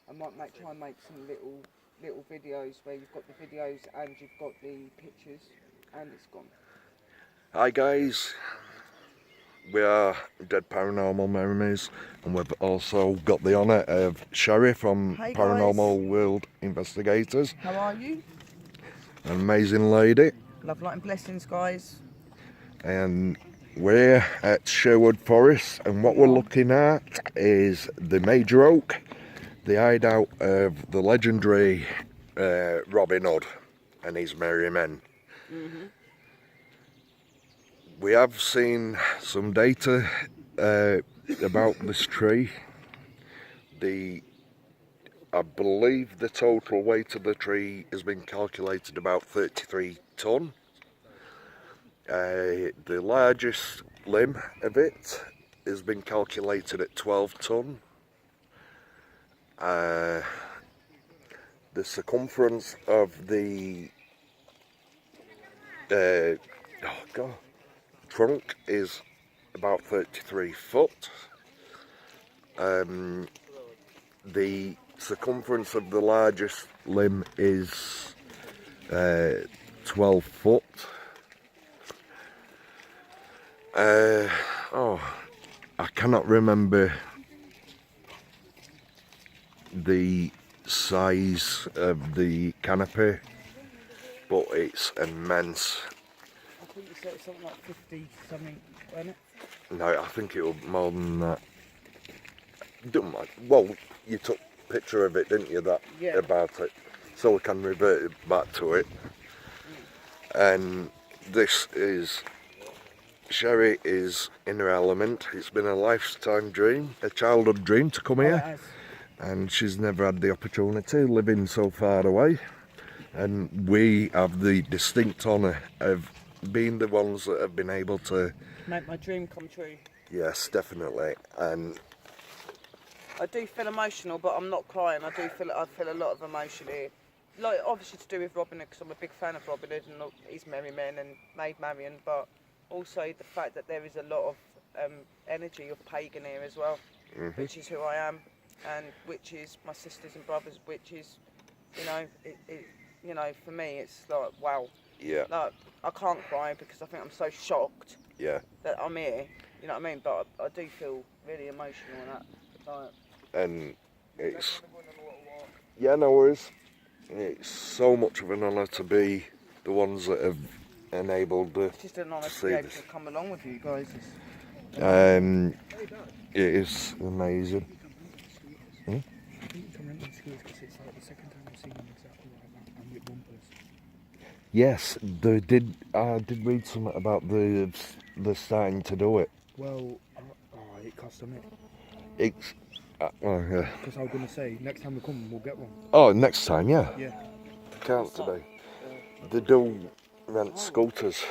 I might try and make some little videos where you've got the videos and you've got the pictures, and it's gone. Hi guys, we are Dead Paranormal Memories, and we've also got the honour of Sherry from Hey Paranormal guys. World Investigators. How are you? An amazing lady. Love, light and blessings, guys. And we're at Sherwood Forest, and what we're looking at is the major oak, the hideout of the legendary Robin Hood and his merry men. We have seen some data about this tree. I believe the total weight of the tree has been calculated about 33 tonne. The largest limb of it has been calculated at 12 tonne. The circumference of the trunk is about 33 foot. The circumference of the largest limb is 12 foot. I cannot remember the size of the canopy, but it's immense. I think you said it's something like 50 something, wasn't it? No, I think it was more than that. Don't mind. Well, you took a picture of it, didn't you, about it? So we can revert it back to it. And this is, Sherry is in her element. It's been a lifetime dream, a childhood dream to come here. And she's never had the opportunity, living so far away. And we have the distinct honour of being the ones that have been able to make my dream come true. Yes, definitely. And I do feel emotional, but I'm not crying. I feel a lot of emotion here. Like, obviously to do with Robin Hood, because I'm a big fan of Robin Hood and his merry men and Maid Marian, but also the fact that there is a lot of energy of pagan here as well, which is who I am, and which is my sisters and brothers, which is, for me it's like, wow. Yeah. Like, I can't cry because I think I'm so shocked. Yeah. That I'm here. You know what I mean? But I do feel really emotional and that. Like, and it's, yeah, no worries. It's so much of an honour to be the ones that have enabled it's just an honour to be able to come along with you guys. It is amazing. Yes, they did. I did read something about the starting to do it. Well, it costs them it. It's. Yeah. Because I was going to say, next time we come, we'll get one. Oh, next time, yeah. Yeah. They can't today. They do rent scooters.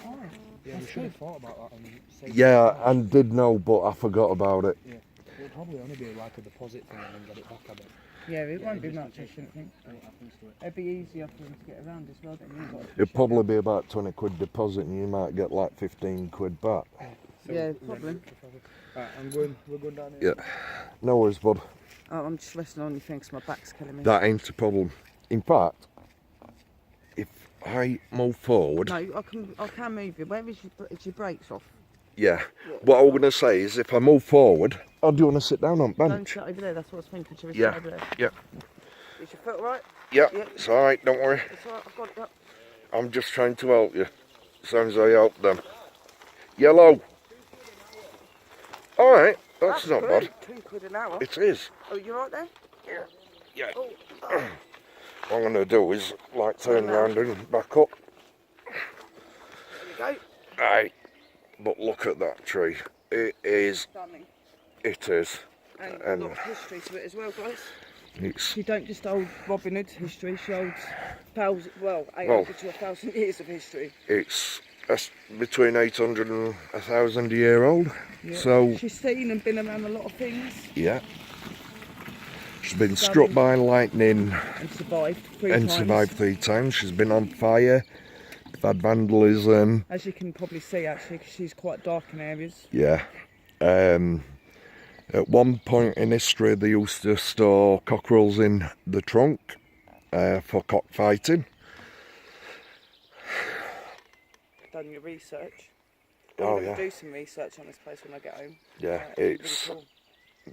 Oh. Yeah, we should have thought about that. Yeah, and did know, but I forgot about it. Yeah. It'll probably only be like a deposit thing and then get it back, I bet. Yeah, it won't be much, I shouldn't think. It'd be easier for them to get around as well. It'd probably be about 20 quid deposit and you might get like 15 quid back. Yeah, probably. We're going down here. Yeah, no worries, bud. Oh, I'm just resting on your thing because my back's killing me. That ain't a problem. In fact, if I move forward... No, I can move you. Where is your brakes off? Yeah. What I'm going to say is if I move forward... Oh, do you want to sit down on bench? Don't sit over there, that's what I was thinking. Should we sit over there? Yeah. Is your foot alright? Yeah, it's alright, don't worry. It's alright, I've got it up. I'm just trying to help you. Sounds like I help them. Yellow. Alright, that's not good. bad. £2 an hour. It is. Oh, you right there? Yeah. Oh. What I'm going to do is like turn around and back up. There you go. Aye. But look at that tree. It is. Stunning. It is. And a lot of history to it as well, guys. It's. She don't just hold Robin Hood history, she holds 800 to 1,000 years of history. It's between 800 and 1,000 year old. Yeah. So she's seen and been around a lot of things. Yeah. She's been struck by lightning and survived three times. She's been on fire. They've had vandalism. As you can probably see, actually, 'cause she's quite dark in areas. Yeah. At one point in history, they used to store cockerels in the trunk for cockfighting. Done your research. Oh, I'm yeah. gonna do some research on this place when I get home. Yeah, it's it's really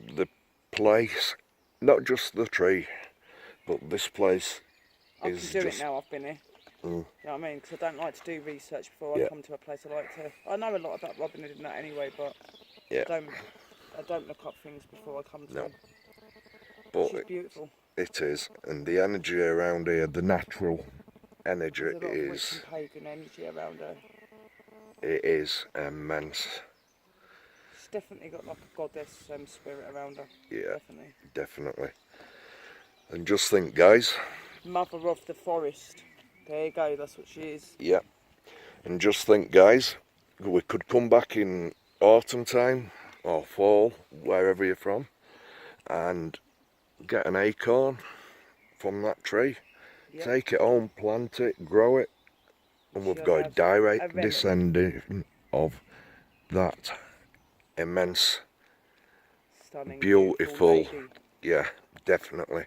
cool. the place, not just the tree, but this place I is can do just... it now I've been here. Mm. You know what I mean? Because I don't like to do research before Yeah. I come to a place. I know a lot about Robin Hood and that anyway, but Yeah. I don't look up things before I come to No. them. But She's beautiful. it is, and the energy around here, the natural energy There's a lot of witch is... and pagan energy around her. It is immense. She's definitely got like a goddess spirit around her. Yeah, Definitely. definitely. And just think, guys. Mother of the forest. There you go, that's what she is. Yeah. And just think, guys, we could come back in autumn time or fall, wherever you're from, and get an acorn from that tree, Yep. take it home, plant it, grow it, and we've got a direct descendant of that immense, stunning, beautiful lady. yeah, definitely.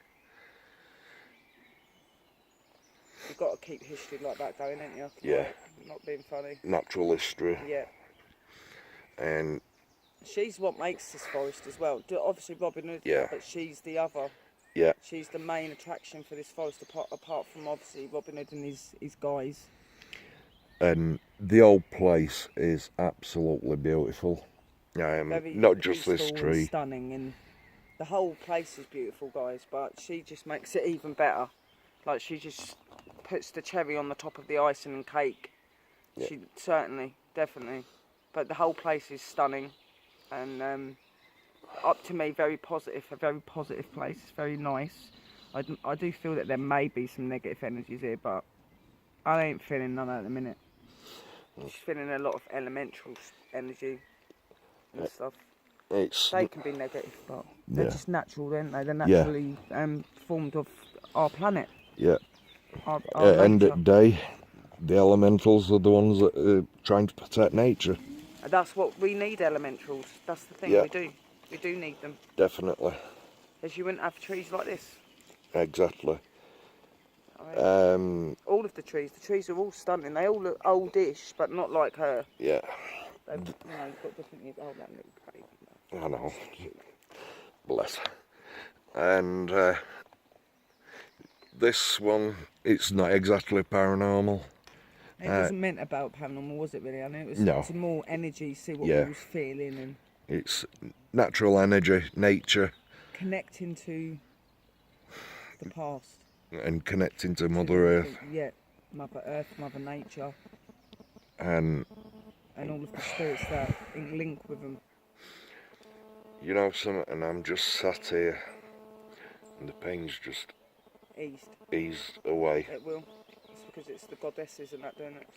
You've got to keep history like that going, ain't you? Yeah. Like, not being funny. Natural history. Yeah. And she's what makes this forest as well. Obviously Robin Hood, yeah, but she's the other. Yeah. She's the main attraction for this forest, apart from obviously Robin Hood and his guys. And the old place is absolutely beautiful. Very not just this peaceful tree. and stunning, and the whole place is beautiful, guys. But she just makes it even better. Like, she just puts the cherry on the top of the icing and cake. Yeah. She certainly, definitely. But the whole place is stunning, and up to me, very positive. A very positive place. It's very nice. I do feel that there may be some negative energies here, but I ain't feeling none at the minute. Just feeling a lot of elemental energy and stuff. They can be negative, but they're just natural, aren't they? They're naturally formed of our planet. Yeah. Our End nature. of the day, the elementals are the ones that are trying to protect nature. That's what we need, elementals. That's the thing, Yeah. we do. We do need them. Definitely. As you wouldn't have trees like this. Exactly. All of the trees are all stunning. They all look oldish, but not like her. Yeah. They've, you've got different years. Oh, that little baby. I know. Bless her. And this one, it's not exactly paranormal. It wasn't meant about paranormal, was it really? I know it was No. some more energy, see what Yeah. we was feeling and It's natural energy, nature, connecting to the past. and connecting to Mother Earth. Yeah, Mother Earth, Mother Nature, And and all of the spirits that in link with them. you know something, and I'm just sat here, and the pain's just eased away. It will. It's because it's the goddesses and that doing it.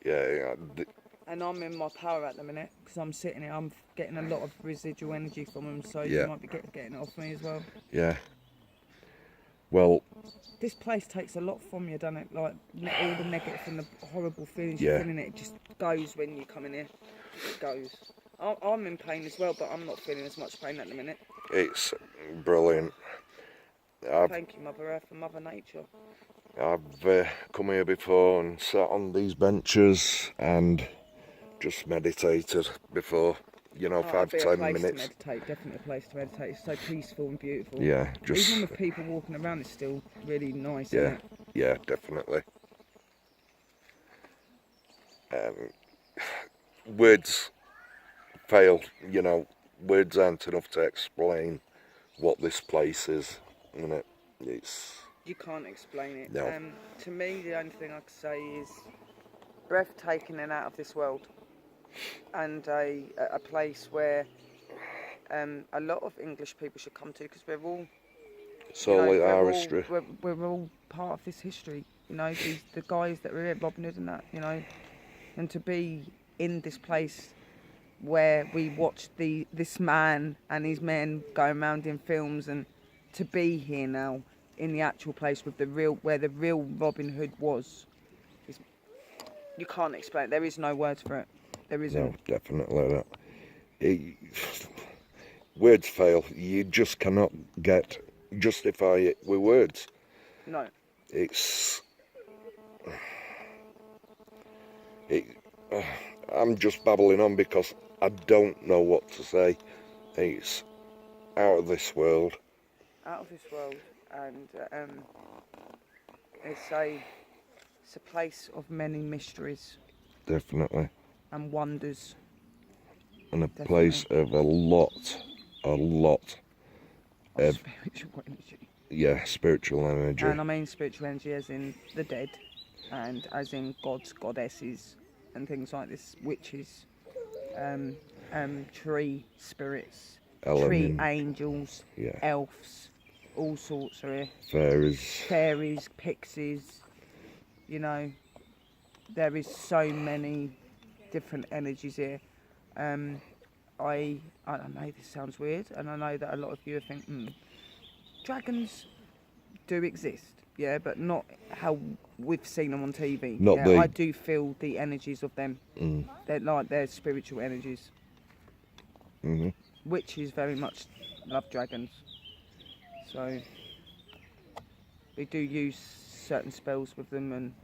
Yeah. And I'm in my power at the minute because I'm sitting here. I'm getting a lot of residual energy from them, so Yeah. you might be getting it off me as well. Yeah. Well, this place takes a lot from you, doesn't it? Like all the negative and the horrible feelings Yeah. you're feeling, it just goes when you come in here. It goes. I'm in pain as well, but I'm not feeling as much pain at the minute. it's brilliant. Thank you, Mother Earth and Mother Nature. I've come here before and sat on these benches and just meditated before, 5-10 minutes. To meditate, definitely a place to meditate. It's so peaceful and beautiful. Yeah, even with people walking around, it's still really nice. Yeah, Isn't it? yeah, definitely. Words fail, words aren't enough to explain what this place is, isn't it? You can't explain it. No. To me, the only thing I could say is breathtaking and out of this world, and a place where a lot of English people should come to, because we're all our history. We're all part of this history. The guys that were here, Robin Hood and that, and to be in this place where we watched this man and his men going around in films, and to be here now in the actual place with where the real Robin Hood was, you can't explain it. There is no words for it. There isn't. No, definitely not. words fail. You just cannot justify it with words. No. I'm just babbling on because I don't know what to say. It's out of this world. Out of this world, and it's a place of many mysteries Definitely. and wonders. And a Definitely. place of a lot Of spiritual energy. yeah, spiritual energy. And I mean spiritual energy as in the dead, and as in gods, goddesses, and things like this, witches, tree spirits, tree angels, yeah. elves, all sorts are here. Fairies, pixies, you know, there is so many different energies here. I know this sounds weird, and I know that a lot of you think, dragons do exist, yeah, but not how we've seen them on TV. I do feel the energies of them. They're spiritual energies. Mm-hmm. Witches very much love dragons, so they do use certain spells with them, and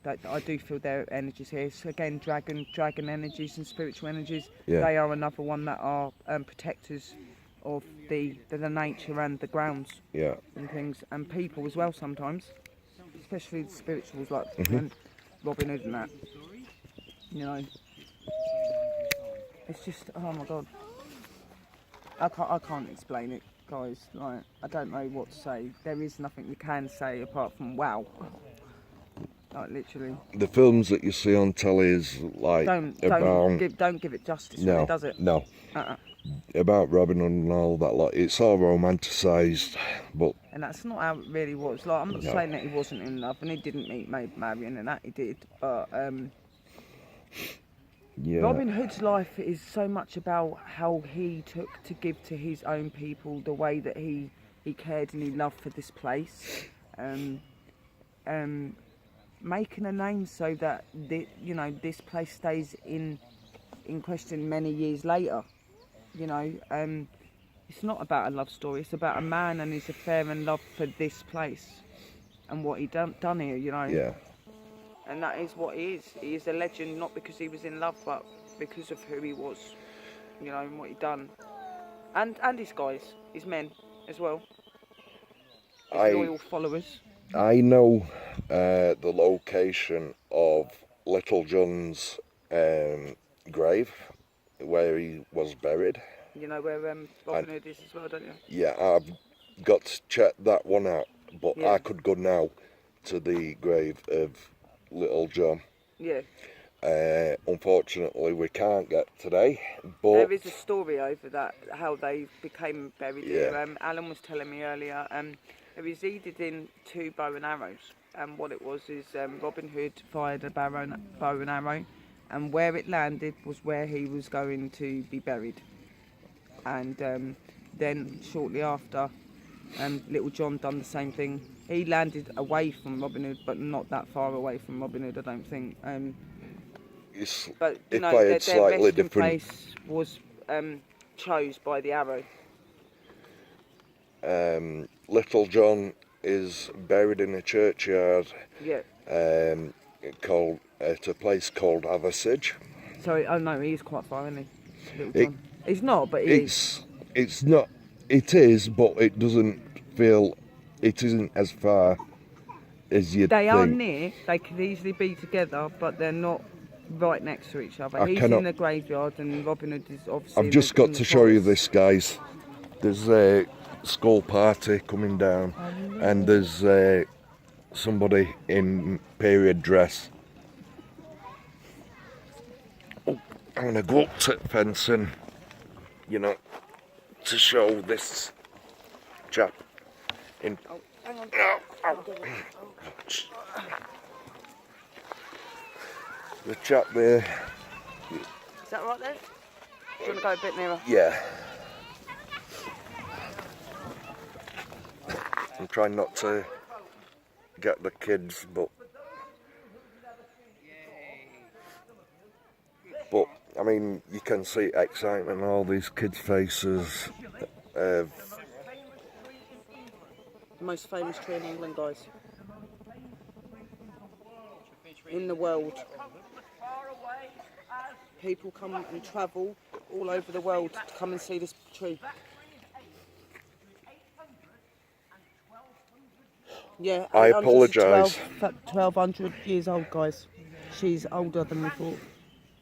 that I do feel their energies here. So again, dragon energies and spiritual energies. Yeah. They are another one that are protectors of the nature and the grounds. Yeah. And things, and people as well sometimes, especially the spirituals like Robin Hood and that. You know, it's just, oh my god, I can't explain it, guys. Like, I don't know what to say. There is nothing you can say apart from wow. Like, literally. The films that you see on telly is like don't give it justice. No, really, does it? No. About Robin Hood and all that, like, it's all romanticised, but... And that's not how it really was. Like, I'm not saying that he wasn't in love, and he didn't meet Marion, and that he did, but, yeah. Robin Hood's life is so much about how he took to give to his own people, the way that he cared and he loved for this place, making a name so that, this place stays in question many years later. You know, it's not about a love story. It's about a man and his affair and love for this place and what he done here. You know. Yeah. And that is what he is. He is a legend, not because he was in love, but because of who he was. You know, and what he done. And his guys, his men as well. His loyal followers. I know the location of Little John's grave, where he was buried. You know where Robin Hood is as well, don't you? Yeah, I've got to check that one out, but Yeah. I could go now to the grave of Little John. Yeah. Unfortunately, we can't get today, but... There is a story over that, how they became buried Yeah. here. Alan was telling me earlier, it was seeded in 2 bow and arrows, and what it was is Robin Hood fired a bow and arrow, and where it landed was where he was going to be buried. And then shortly after, Little John done the same thing. He landed away from Robin Hood, but not that far away from Robin Hood, I don't think. But you know, their resting place was chose by the arrow. Little John is buried in a churchyard. Yeah. Called at a place called Aversige. Sorry, oh no, he is quite far, isn't he? Little John. He's not, but he is. It's not. It is, but it doesn't feel. It isn't as far as you'd think. They are near. They could easily be together, but they're not right next to each other. He's in the graveyard, and Robin Hood is obviously. I've just got to show you this, guys. There's a school party coming down, and there's somebody in period dress. Oh, I'm gonna go up to the fence and, to show this chap in. Oh, hang on. The chap there. Is that right there? Do you want to go a bit nearer? Yeah. I'm trying not to get the kids, but mean, you can see excitement on all these kids' faces. Most famous tree in England, guys. In the world. People come and travel all over the world to come and see this tree. Yeah, I apologise. 1200 years old, guys. She's older than we thought.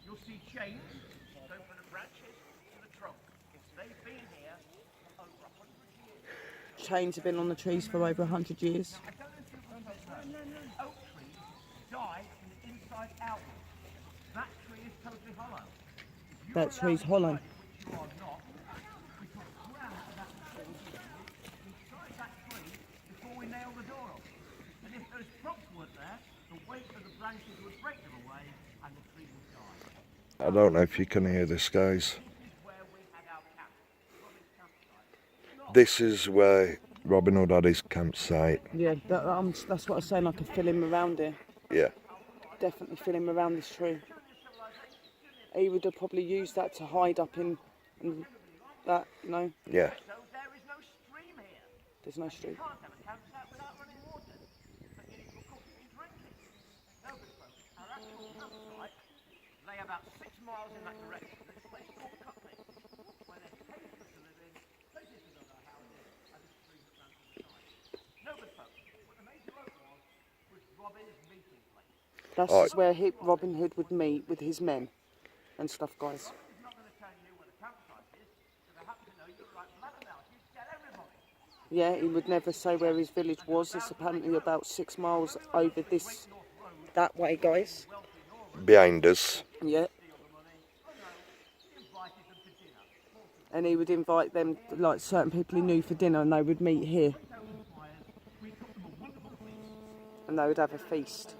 You'll see chains go from the branches to the trunk. They've been here for over 100 years. Chains have been on the trees for over 100 years. I don't know if you've noticed that. Oak trees die from the inside outwards. That tree is totally hollow. That tree's hollow. Which you are not. We put ground about 7 inside that tree before we nail the door off. And if those props weren't there, the weight of the branches would break them away and the tree would die. I don't know if you can hear this, guys. This is where Robin Hood had his campsite. Yeah, that's what I was saying. I could feel him around here. Yeah. Definitely feel him around this tree. He would have probably used that to hide up in that, you know. Yeah. So there is no stream here. There's no street. You can't have a campsite without running water. But you need to cook and drink it. No good, folks. Our actual campsite lay about 6 miles in that direction. This place called Cutley, where there's caves to live in, places to build our houses, and a stream that ran from the side. No good, folks. What the major oak was Robin's meeting place. That's Oh. just where Robin Hood would meet with his men and stuff, guys. He's not going to tell you where the campsite is, because I happen to know you're like blabbermouth. You tell everybody. Yeah, he would never say where his village was. It's apparently about 6 miles over that way, guys. Behind us. Yeah. And he would invite them, like certain people he knew, for dinner, and they would meet here. And they would have a feast.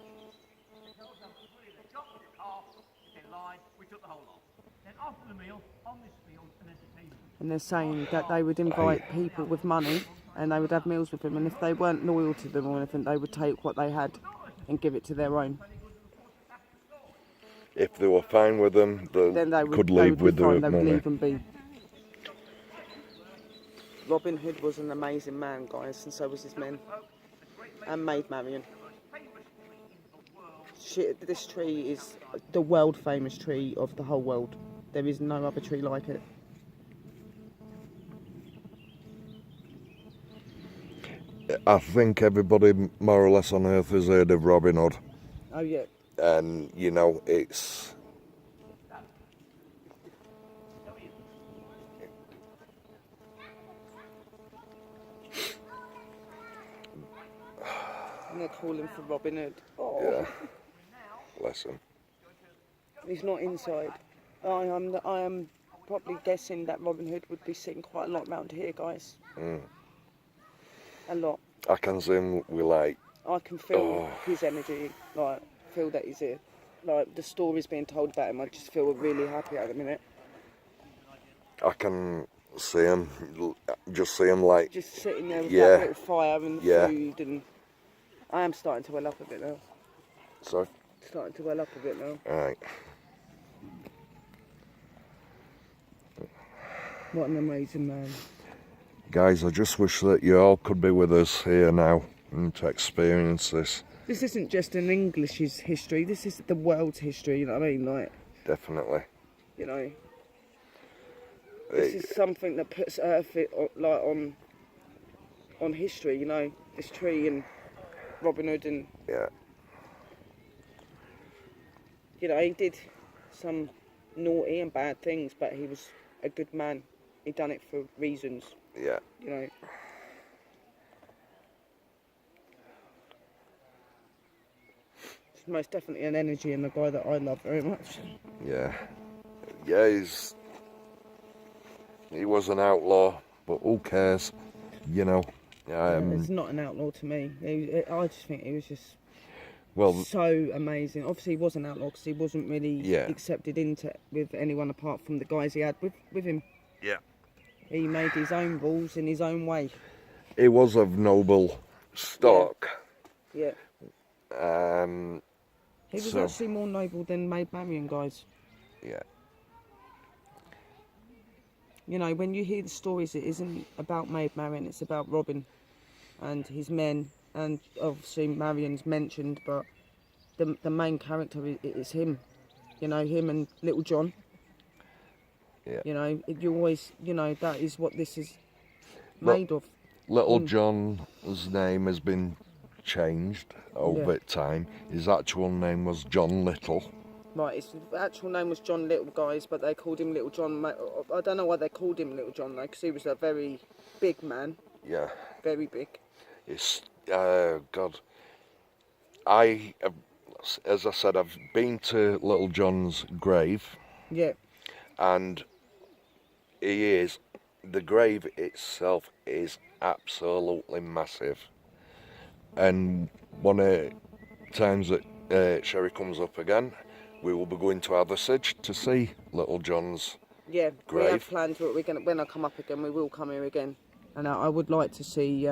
We took the whole lot. Then after the meal, on this field, an entertainment. And they're saying that they would invite people with money and they would have meals with them, and if they weren't loyal to them or anything, they would take what they had and give it to their own. If they were fine with them, Then they could leave with the they would money. leave and be. Robin Hood was an amazing man, guys, and so was his men. And Maid Marian. This tree is the world famous tree of the whole world. There is no other tree like it. I think everybody more or less on earth has heard of Robin Hood. Oh yeah. And, you know, it's... And they're calling for Robin Hood. Oh. Yeah. Bless him. He's not inside. I am probably guessing that Robin Hood would be sitting quite a lot round here, guys. Mm. A lot. I can see him with, like... I can feel his energy, like, feel that he's here. Like, the stories being told about him, I just feel really happy at the minute. I can see him, just see him like... Just sitting there with Yeah. that little fire and Yeah. food, and I am starting to well up a bit now. Sorry? Starting to well up a bit now. Alright. What an amazing man. Guys, I just wish that you all could be with us here now and to experience this. This isn't just an English's history, this is the world's history, you know what I mean? Like, Definitely. you know, this is something that puts Earth like on history, you know, this tree and Robin Hood, and Yeah. you know, he did some naughty and bad things, but he was a good man. He done it for reasons, Yeah. you know. It's most definitely an energy and a guy that I love very much. Yeah. Yeah, he was an outlaw, but who cares? You know. It's not an outlaw to me. I just think he was just Well, so amazing. Obviously, he was an outlaw because he wasn't really Yeah. accepted into with anyone apart from the guys he had with him. yeah. He made his own rules in his own way. He was of noble stock. Yeah. Um, He was So- actually more noble than Maid Marian, guys. yeah. you know, when you hear the stories, it isn't about Maid Marian, it's about Robin and his men, and obviously Marian's mentioned, but the main character is him, you know, him and Little John. Yeah. You know, you always, you know, that is what this is made of. Little John's name has been changed over time. His actual name was John Little. Right, his actual name was John Little, guys, but they called him Little John. I don't know why they called him Little John, though, because he was a very big man. Yeah. Very big. It's, God. I have, as I said, I've been to Little John's grave. Yeah. And the grave itself is absolutely massive. And one of the times that Sherry comes up again, we will be going to Athersage to see Little John's grave. We have plans. When I come up again, we will come here again. And I would like to see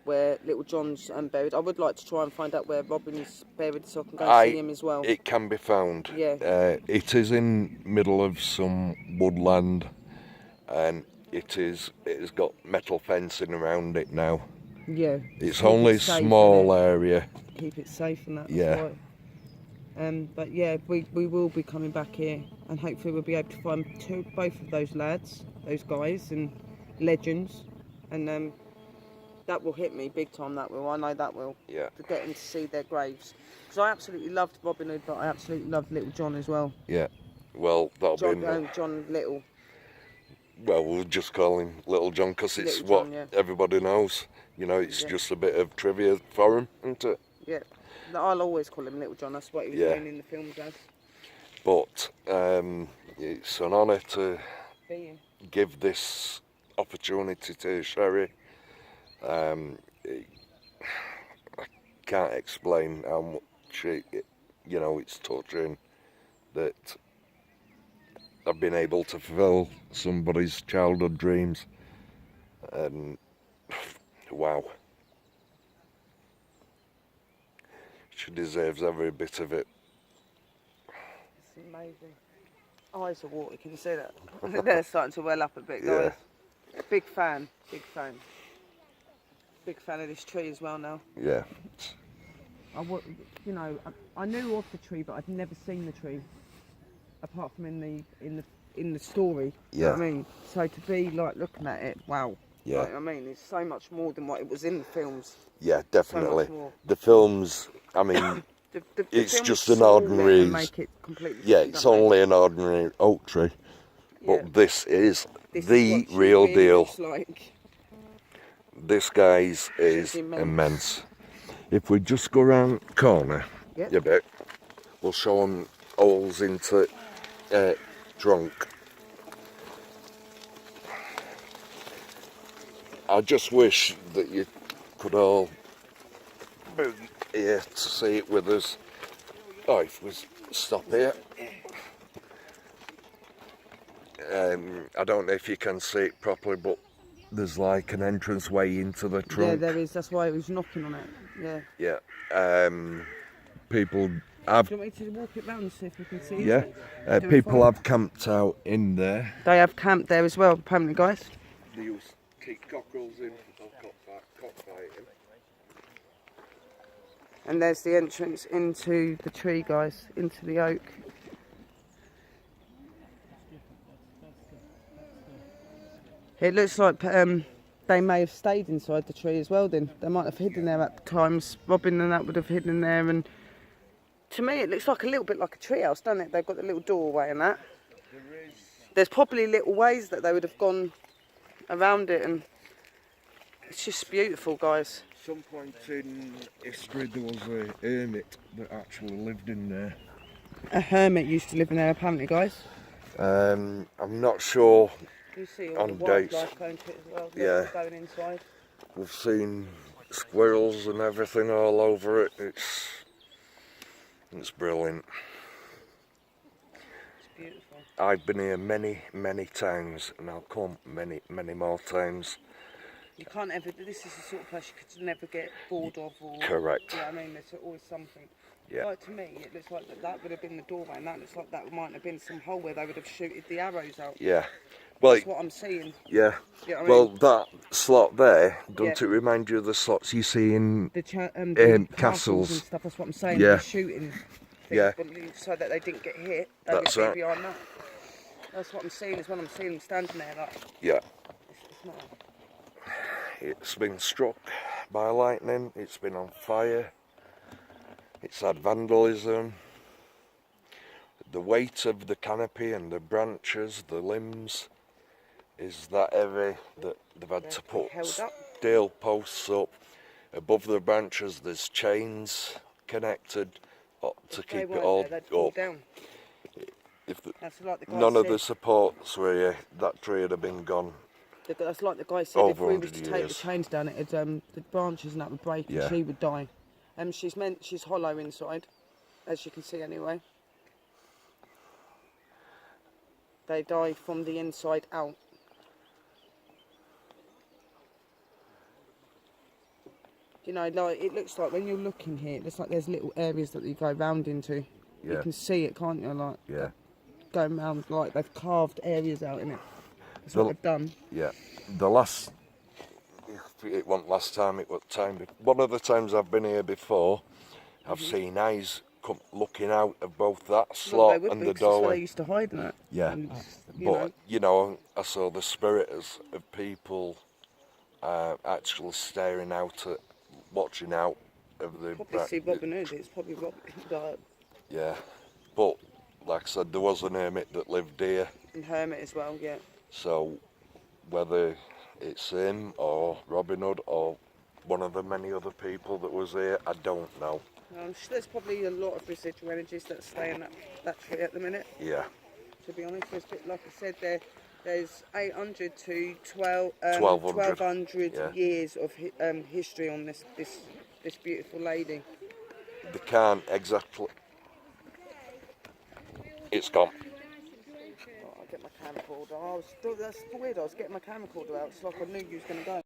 where Little John's buried. I would like to try and find out where Robin's buried so I can go and see him as well. It can be found. Yeah. It is in middle of some woodland, and it has got metal fencing around it now. Yeah. It's only a small area. Keep it safe and that. Yeah. Right. But yeah, we will be coming back here, and hopefully we'll be able to find both of those lads, those guys, and legends, and that will hit me big time. That will. I know that will. Yeah. To getting to see their graves, because I absolutely loved Robin Hood, but I absolutely loved Little John as well. Yeah. Well, that'll be John Little. Well, we'll just call him Little John because it's Little John, what everybody knows. You know, it's just a bit of trivia for him, isn't it? Yeah. I'll always call him Little John. That's what he was known in the films as. But it's an honour to give this opportunity to Sherry. I can't explain how much it's touching that I've been able to fulfill somebody's childhood dreams, and wow, she deserves every bit of it. It's amazing. Eyes of water, can you see that? They're starting to well up a bit, guys. Big fan. Big fan of this tree as well now. Yeah. I knew of the tree, but I'd never seen the tree, apart from in the story. Yeah. You know what I mean? So to be like looking at it, wow. Yeah. Like, I mean, it's so much more than what it was in the films. Yeah, definitely. So much more. The films, I mean, the it's films just an small ordinary. and make it completely Yeah, different, it's don't they? only an ordinary oak tree, but this is the real really deal. looks like. This guy's is immense. If we just go around the corner a bit, we'll show them holes into trunk. I just wish that you could all be here to see it with us. Oh, if we stop here. I don't know if you can see it properly, but there's like an entrance way into the trunk. Yeah, there is. That's why he was knocking on it. Yeah. Yeah. People have. Do you want me to walk it round and see if we can see Yeah. it? People have camped out in there. They have camped there as well, apparently, guys. They used to keep cockerels in or cockfighting. And there's the entrance into the tree, guys, into the oak. It looks like they may have stayed inside the tree as well then. They might have hidden there at times. Robin and that would have hidden there, and to me it looks like a little bit like a treehouse, doesn't it? They've got the little doorway and that. There's probably little ways that they would have gone around it, and it's just beautiful, guys. At some point in history there was a hermit that actually lived in there. A hermit used to live in there apparently, guys. I'm not sure. You see all On the dates. wildlife going to it as well. Yeah. Going inside. We've seen squirrels and everything all over it. It's brilliant. It's beautiful. I've been here many times, and I'll come many more times. You can't ever. This is the sort of place you could never get bored of. Or, Correct. Yeah, I mean, there's always something. Yeah. Like to me, it looks like that would have been the doorway, and that looks like that might have been some hole where they would have shooted the arrows out. Yeah. Well, That's what I'm seeing. yeah. You know what I Well, mean? that slot there, don't Yeah. it remind you of the slots you see in The castles? castles and stuff. That's what I'm saying. Yeah. They're shooting things, Yeah. but so that they didn't get hit. They That's would right. be behind that. That's what I'm seeing. Is when I'm seeing them standing there. Like, Yeah. it's not. It's been struck by lightning. It's been on fire. It's had vandalism. The weight of the canopy and the branches, the limbs, is that heavy that they've had to put held up. steel posts up. Above the branches there's chains connected to keep it all they'd fall up. down. If That's like the guy none of said. the supports were here, that tree would have been gone. That's like the guy said. If Over we was 100 to take the years. chains down, it'd the branches and that would break, Yeah. and she would die. She's hollow inside, as you can see anyway. They die from the inside out. You know, like it looks like when you're looking here, it looks like there's little areas that you go round into. Yeah. You can see it, can't you? Like Yeah. going round, like they've carved areas out in it. That's The- what they've done. Yeah. The last, it wasn't last time, it was time. One of the times I've been here before, I've seen eyes come looking out of both that Well, they slot would and be, the 'cause that's where doorway. they used to hide in it. Yeah. And, But you know, I saw the spirits of people actually staring out at, watching out of the. probably see Robin Hood. It's probably Robin Hood Yeah, but like I said, there was an hermit that lived here, and Hermit as well. Yeah. so whether it's him or Robin Hood or one of the many other people that was here, I don't know. I'm sure there's probably a lot of residual energies that stay in that tree at the minute. Yeah, To be honest, there's, like I said, there's 800 to 1200, 1200 yeah. years of history on this beautiful lady. they can't exactly. It's gone. Oh, I'll get my camcorder. That's weird. I was getting my camcorder out. It's like I knew you was going to go.